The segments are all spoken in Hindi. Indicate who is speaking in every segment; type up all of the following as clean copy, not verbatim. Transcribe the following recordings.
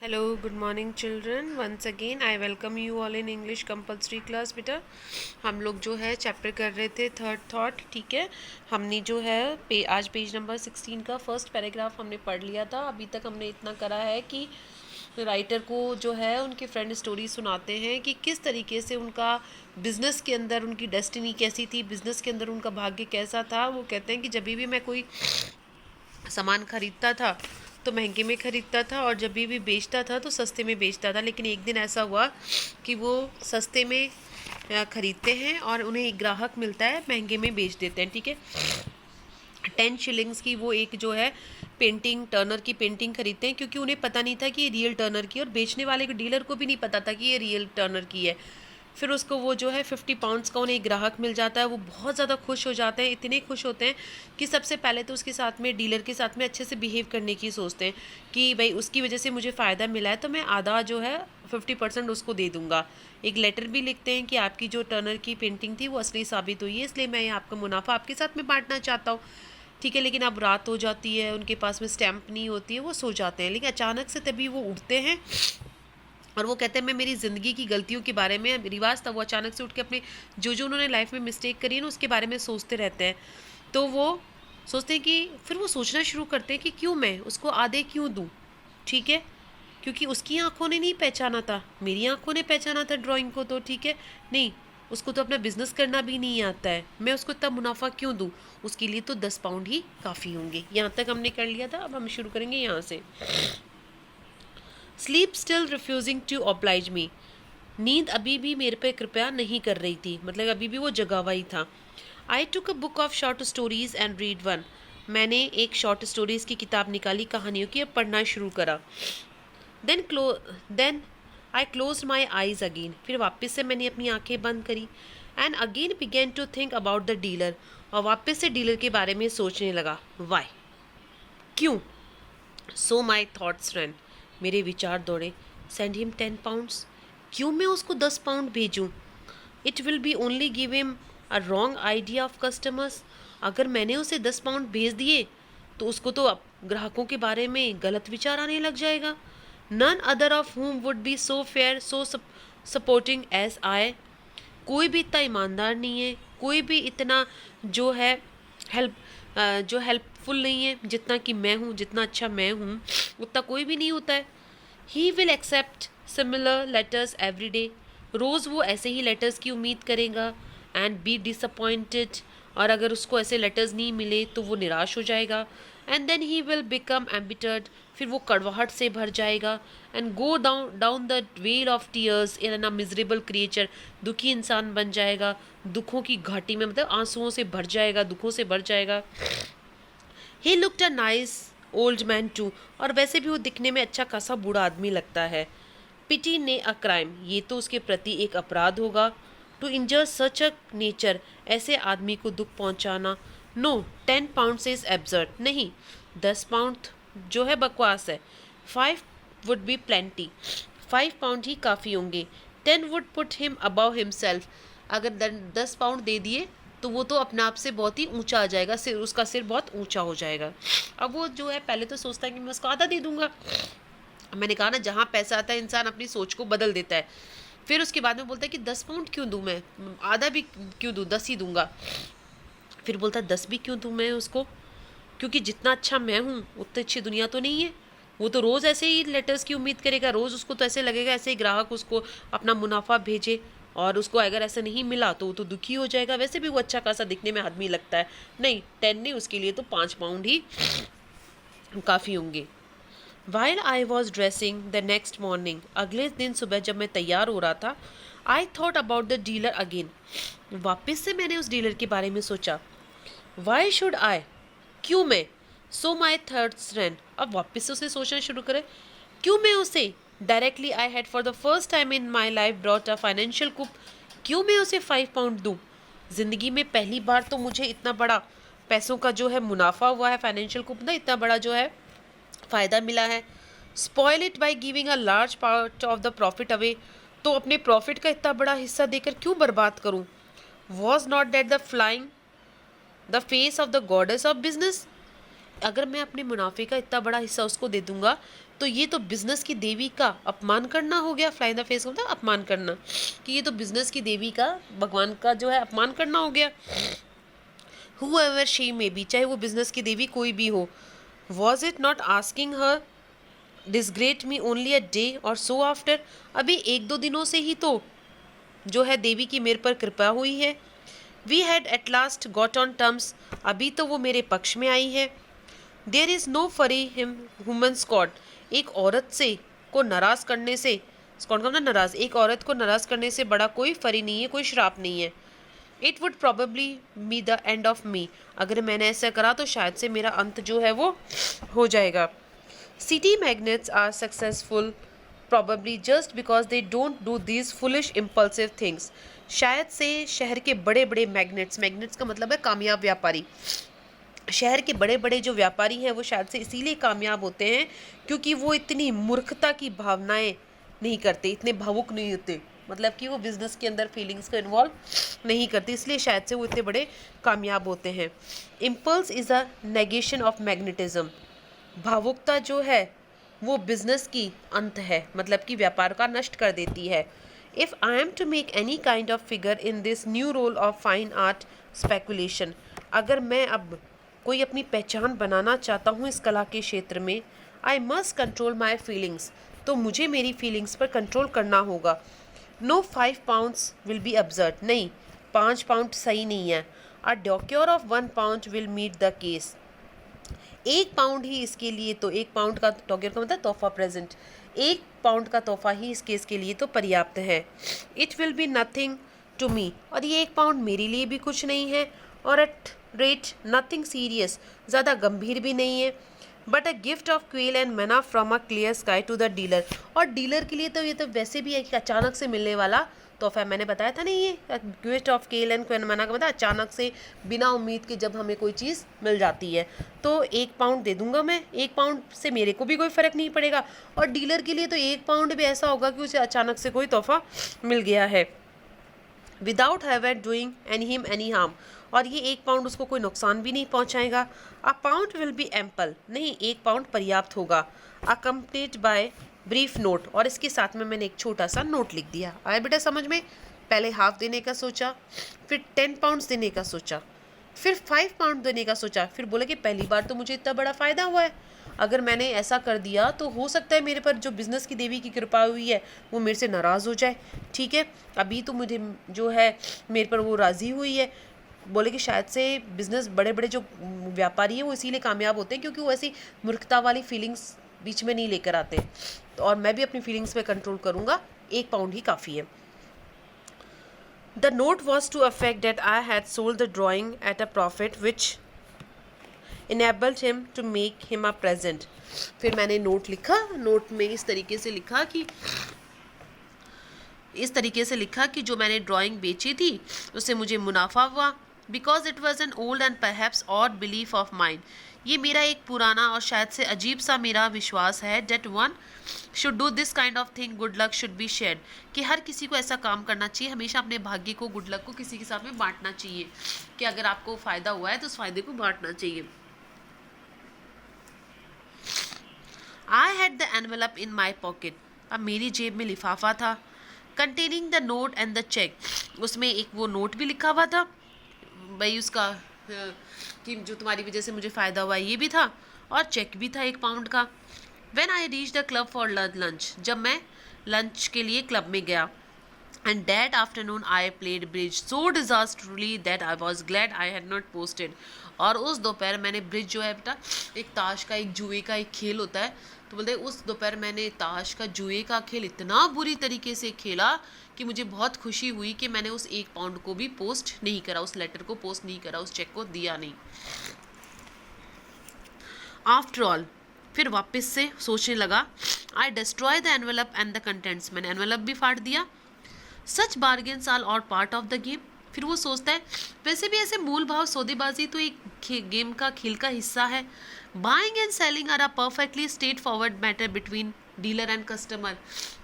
Speaker 1: Hello, good morning children. Once again I welcome you all in English compulsory class. बेटा हम लोग जो है चैप्टर कर रहे थे थर्ड थॉट. ठीक है, हमने जो है आज पेज नंबर 16 का फर्स्ट पैराग्राफ हमने पढ़ लिया था. अभी तक हमने इतना करा है कि राइटर को जो है उनके फ्रेंड स्टोरी सुनाते हैं कि किस तरीके से उनका बिज़नेस के अंदर उनकी डेस्टिनी कैसी थी, बिज़नेस के अंदर उनका भाग्य कैसा था. वो कहते हैं कि जब भी मैं कोई सामान खरीदता था तो महंगे में ख़रीदता था और जब भी बेचता था तो सस्ते में बेचता था. लेकिन एक दिन ऐसा हुआ कि वो सस्ते में ख़रीदते हैं और उन्हें एक ग्राहक मिलता है, महंगे में बेच देते हैं. ठीक है, 10 शिलिंग्स की वो एक जो है पेंटिंग, टर्नर की पेंटिंग खरीदते हैं, क्योंकि उन्हें पता नहीं था कि ये रियल टर्नर की, और बेचने वाले को, डीलर को भी नहीं पता था कि ये रियल टर्नर की है. फिर उसको वो जो है 50 पाउंड्स का उन्हें एक ग्राहक मिल जाता है. वो बहुत ज़्यादा खुश हो जाते हैं, इतने खुश होते हैं कि सबसे पहले तो उसके साथ में, डीलर के साथ में अच्छे से बिहेव करने की सोचते हैं कि भाई उसकी वजह से मुझे फ़ायदा मिला है तो मैं आधा जो है 50% उसको दे दूँगा. एक लेटर भी लिखते हैं कि आपकी जो टर्नर की पेंटिंग थी वो असली साबित हुई है, इसलिए मैं ये आपका मुनाफा आपके साथ में बांटना चाहता हूँ. ठीक है, लेकिन अब रात हो जाती है, उनके पास में स्टैम्प नहीं होती है, वो सो जाते हैं. लेकिन अचानक से तभी वो उठते हैं और वो कहते हैं मैं मेरी ज़िंदगी की गलतियों के बारे में, रिवाज था वो अचानक से उठ के अपने जो जो उन्होंने लाइफ में मिस्टेक करी है ना उसके बारे में सोचते रहते हैं. तो वो सोचते हैं कि फिर वो सोचना शुरू करते हैं कि क्यों मैं उसको आधे क्यों दूँ. ठीक है, क्योंकि उसकी आंखों ने नहीं पहचाना था, मेरी आंखों ने पहचाना था ड्राइंग को. तो ठीक है, नहीं, उसको तो अपना बिजनेस करना भी नहीं आता है, मैं उसको इतना मुनाफा क्यों दूँ. उसके लिए तो 10 पाउंड ही काफ़ी होंगे. यहाँ तक हमने कर लिया था. अब हम शुरू करेंगे यहाँ से. Sleep still refusing to oblige me. नींद अभी भी मेरे पे कृपया नहीं कर रही थी, मतलब अभी भी वो जगा हुआ ही था. I took a book of short stories and read one. मैंने एक शॉर्ट स्टोरीज की किताब निकाली, कहानियों की, अब पढ़ना शुरू करा. Then I close my eyes again. फिर वापस से मैंने अपनी आंखें बंद करी. And again begin to think about the dealer. और वापस से डीलर के बारे में सोचने लगा. वाई, क्यों. So my thoughts run. मेरे विचार दौड़े. Send him 10 pounds. क्यों मैं उसको 10 पाउंड भेजूं. It will be only give him a wrong idea of customers. अगर मैंने उसे 10 पाउंड भेज दिए तो उसको तो अब ग्राहकों के बारे में गलत विचार आने लग जाएगा. None other of whom would be so fair, so supporting as I. कोई भी इतना ईमानदार नहीं है, कोई भी इतना जो है हेल्प जो हेल्पफुल नहीं है जितना कि मैं हूँ, जितना अच्छा मैं हूँ उतना कोई भी नहीं होता है. He will accept similar letters every day. रोज़ वो ऐसे ही लेटर्स की उम्मीद करेगा. And be disappointed. और अगर उसको ऐसे लेटर्स नहीं मिले तो वो निराश हो जाएगा. And then he will become embittered. फिर वो कड़वाहट से भर जाएगा. And go down down the well of tears in a miserable creature. दुखी इंसान बन जाएगा, दुखों की घाटी में, मतलब आंसुओं से भर जाएगा, दुखों से भर जाएगा. He looked a nice old man too. और वैसे भी वो दिखने में अच्छा खासा बूढ़ा आदमी लगता है. पिटी ने अ क्राइम. ये तो उसके प्रति एक अपराध होगा. To injure such a nature. ऐसे आदमी को दुख पहुंचाना. नो, 10 पाउंड से इज एब्सर्ड. नहीं, 10 पाउंड जो है बकवास है. 5 वुड बी प्लेंटी. 5 पाउंड ही काफ़ी होंगे. 10 would put him above himself. अगर 10 पाउंड दे दिए तो वो तो अपने आप से बहुत ही ऊंचा आ जाएगा, सिर, उसका सिर बहुत ऊंचा हो जाएगा. अब वो जो है पहले तो सोचता है कि मैं उसको आधा दे दूंगा. मैंने कहा ना, जहाँ पैसा आता है इंसान अपनी सोच को बदल देता है. फिर उसके बाद में बोलता है कि 10 पाउंड क्यों दूँ मैं, आधा भी क्यों दूँ, 10 ही दूंगा. फिर बोलता है 10 भी क्यों दूँ मैं उसको, क्योंकि जितना अच्छा मैं हूँ उतनी अच्छी दुनिया तो नहीं है. वो तो रोज़ ऐसे ही लेटर्स की उम्मीद करेगा, रोज़ उसको तो ऐसे लगेगा ऐसे ही ग्राहक उसको अपना मुनाफा भेजे, और उसको अगर ऐसा नहीं मिला तो वो तो दुखी हो जाएगा. वैसे भी वो अच्छा खासा दिखने में आदमी लगता है. नहीं, 10 नहीं, उसके लिए तो 5 पाउंड ही काफ़ी होंगे. While I was dressing the next morning. अगले दिन सुबह जब मैं तैयार हो रहा था, I thought about the dealer again. वापस से मैंने उस डीलर के बारे में सोचा. वाई शुड आई, क्यों मैं. सो माई थर्ड्स रन. अब वापस से उसे सोचना शुरू करें, क्यों मैं उसे. Directly I had for the first time in my life brought a financial coup. क्यों मैं उसे 5 पाउंड दूँ. ज़िंदगी में पहली बार तो मुझे इतना बड़ा पैसों का जो है मुनाफा हुआ है, फाइनेंशियल कुप ना, इतना बड़ा जो है फ़ायदा मिला है. Spoil it by giving a large part of the profit away. तो अपने प्रॉफिट का इतना बड़ा हिस्सा देकर क्यों बर्बाद करूं. Was not that the flying the face of the goddess of business. अगर मैं अपने मुनाफे का इतना बड़ा हिस्सा उसको दे दूंगा तो ये तो बिजनेस की देवी का अपमान करना हो गया। फ्लाई इन द फेस का मतलब अपमान करना, कि ये तो बिजनेस की देवी का, भगवान का जो है अपमान करना हो गया। whoever she may be, चाहे वो बिजनेस की देवी कोई भी हो, was it not asking her disgraced me only a day or so after, अभी एक दो दिनों से ही तो जो है देवी की मेरे पर कृपा हुई है। We had at last got on terms, अभी तो वो मेरे पक्ष में आई है। There is no fury him human Scott, एक औरत से को नाराज़ करने से, स्कॉट का मतलब नाराज़, एक औरत को नाराज़ करने से बड़ा कोई फरी नहीं है, कोई श्राप नहीं है। It would probably be the end of me, अगर मैंने ऐसा करा तो शायद से मेरा अंत जो है वो हो जाएगा। City magnets are successful probably just because they don't do these foolish impulsive things, शायद से शहर के बड़े बड़े मैग्नेट्स, मैग्नेट्स का मतलब है कामयाब व्यापारी, शहर के बड़े बड़े जो व्यापारी हैं वो शायद से इसीलिए कामयाब होते हैं क्योंकि वो इतनी मूर्खता की भावनाएं नहीं करते, इतने भावुक नहीं होते, मतलब कि वो बिजनेस के अंदर फीलिंग्स को इन्वॉल्व नहीं करते, इसलिए शायद से वो इतने बड़े कामयाब होते हैं। Impulse is a negation of magnetism, भावुकता जो है वो बिजनेस की अंत है, मतलब कि व्यापार का नष्ट कर देती है। If I am to make any kind of figure in this new role of fine art speculation, अगर मैं अब कोई अपनी पहचान बनाना चाहता हूँ इस कला के क्षेत्र में, I must control my feelings, तो मुझे मेरी फीलिंग्स पर कंट्रोल करना होगा। No 5 pounds will be absurd, नहीं 5 पाउंड सही नहीं है। A douceur of 1 pound will meet the case, 1 pound ही इसके लिए, तो 1 पाउंड का डॉक्योर का मतलब तोहफा प्रेजेंट, 1 पाउंड का तोहफा ही इस केस के लिए तो पर्याप्त है। It will be nothing to me, और ये 1 पाउंड मेरे लिए भी कुछ नहीं है, और एट रेट नथिंग सीरियस, ज़्यादा गंभीर भी नहीं है। But a gift of quail and manna from a clear sky to the dealer, और डीलर के लिए तो ये तो वैसे भी एक अचानक से मिलने वाला तोहफा, मैंने बताया था नहीं, ये गिफ्ट ऑफ केल एंड मना का मतलब अचानक से बिना उम्मीद के जब हमें कोई चीज़ मिल जाती है, तो 1 पाउंड दे दूंगा मैं, 1 पाउंड से मेरे को भी कोई फ़र्क नहीं पड़ेगा, और डीलर के लिए तो 1 पाउंड भी ऐसा होगा कि उसे अचानक से कोई तोहफा मिल गया है। Without ever doing any him any harm, और ये 1 पाउंड उसको कोई नुकसान भी नहीं पहुंचाएगा। अ पाउंड विल बी एम्पल, नहीं 1 पाउंड पर्याप्त होगा। अकम्पनीड बाय ब्रीफ नोट, और इसके साथ में मैंने एक छोटा सा नोट लिख दिया। आया बेटा समझ में, पहले हाफ देने का सोचा, फिर 10 पाउंड्स देने का सोचा, फिर 5 पाउंड देने का सोचा, फिर बोला कि पहली बार तो मुझे इतना बड़ा फ़ायदा हुआ है, अगर मैंने ऐसा कर दिया तो हो सकता है मेरे पर जो बिज़नेस की देवी की कृपा हुई है वो मेरे से नाराज़ हो जाए, ठीक है, अभी तो मुझे जो है मेरे पर वो राज़ी हुई है। बोले कि शायद से बिज़नेस बड़े बड़े जो व्यापारी हैं वो इसीलिए कामयाब होते हैं क्योंकि वो ऐसी मूर्खता वाली फीलिंग्स बीच में नहीं लेकर आते, तो और मैं भी अपनी फीलिंग्स पे कंट्रोल करूँगा, 1 पाउंड ही काफ़ी है। The note was to effect that I had sold the drawing at a profit which enabled him to make him a present. फिर मैंने नोट लिखा, नोट में इस तरीके से लिखा कि जो मैंने ड्राइंग बेची थी उससे मुझे मुनाफा हुआ, because it was an old and perhaps odd belief of mind, ये मेरा एक पुराना और शायद से अजीब सा मेरा विश्वास है, that one should do this kind of thing, good luck should be shared, कि हर किसी को ऐसा काम करना चाहिए, हमेशा अपने भाग्य को, गुड लक को किसी के साथ में बांटना चाहिए, कि अगर आपको फ़ायदा हुआ है तो उस फायदे को बांटना चाहिए। I had the envelope in my pocket, अब मेरी जेब में लिफाफा था, containing the note and the cheque, उसमें एक वो नोट भी लिखा हुआ था भाई उसका कि जो तुम्हारी वजह से मुझे फ़ायदा हुआ ये भी था, और चेक भी था 1 पाउंड का। When I reach the club for lunch, जब मैं लंच के लिए क्लब में गया, and that afternoon I played bridge so disastrously that I was glad I had not posted, और उस दोपहर मैंने ब्रिज जो है बेटा एक ताश का, एक जुए का एक खेल होता है, तो बोलते उस दोपहर मैंने ताश का जुए का खेल इतना बुरी तरीके से खेला कि मुझे बहुत खुशी हुई कि मैंने उस 1 पाउंड को भी पोस्ट नहीं करा, उस लेटर को पोस्ट नहीं करा, उस चेक को दिया नहीं। आफ्टर ऑल, फिर वापस से सोचने लगा, आई destroy the envelope and the contents, मैंने एनवेलप भी फाड़ दिया। सच बार्गेन्स आर और पार्ट ऑफ द गेम, फिर वो सोचता है वैसे भी ऐसे मूल भाव सौदेबाजी तो एक गेम का खेल का हिस्सा है। Buying and selling are a perfectly straightforward matter between dealer and customer,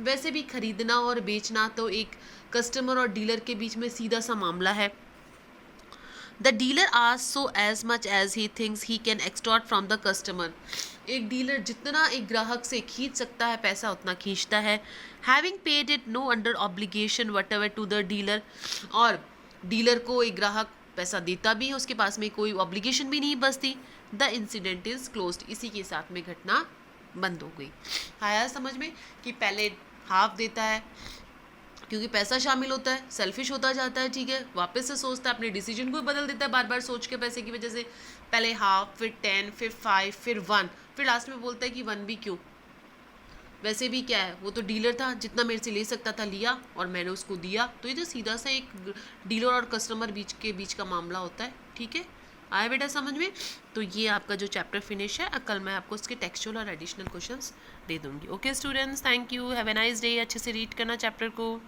Speaker 1: वैसे भी खरीदना और बेचना तो एक कस्टमर और डीलर के बीच में सीधा सा मामला है। The dealer asks so as much as he thinks he can extort from the customer, एक डीलर जितना एक ग्राहक से खींच सकता है पैसा उतना खींचता है. Having paid it no under obligation whatever to the dealer. और डीलर को एक ग्राहक पैसा देता भी है, उसके पास में कोई ऑब्लिगेशन भी नहीं बचती. The incident is closed. इसी के साथ में घटना बंद हो गई. आया समझ में कि पहले हाफ देता है क्योंकि पैसा शामिल होता है, सेल्फिश होता जाता है, ठीक है, वापस से सोचता है, अपने डिसीजन को बदल देता है बार बार सोच के पैसे की वजह से. पहले हाफ, फिर 10, फिर 5, फिर 1, फिर लास्ट में बोलता है कि 1 भी क्यों, वैसे भी क्या है, वो तो डीलर था, जितना मेरे से ले सकता था लिया और मैंने उसको दिया. तो ये तो सीधा सा एक डीलर और कस्टमर बीच का मामला होता है. ठीक है, आया बेटा समझ में. तो ये आपका जो चैप्टर फिनिश है, कल मैं आपको उसके टेक्सचुअल और एडिशनल क्वेश्चंस दे दूंगी. Okay students, thank you, have a nice day. अच्छे से रीड करना चैप्टर को.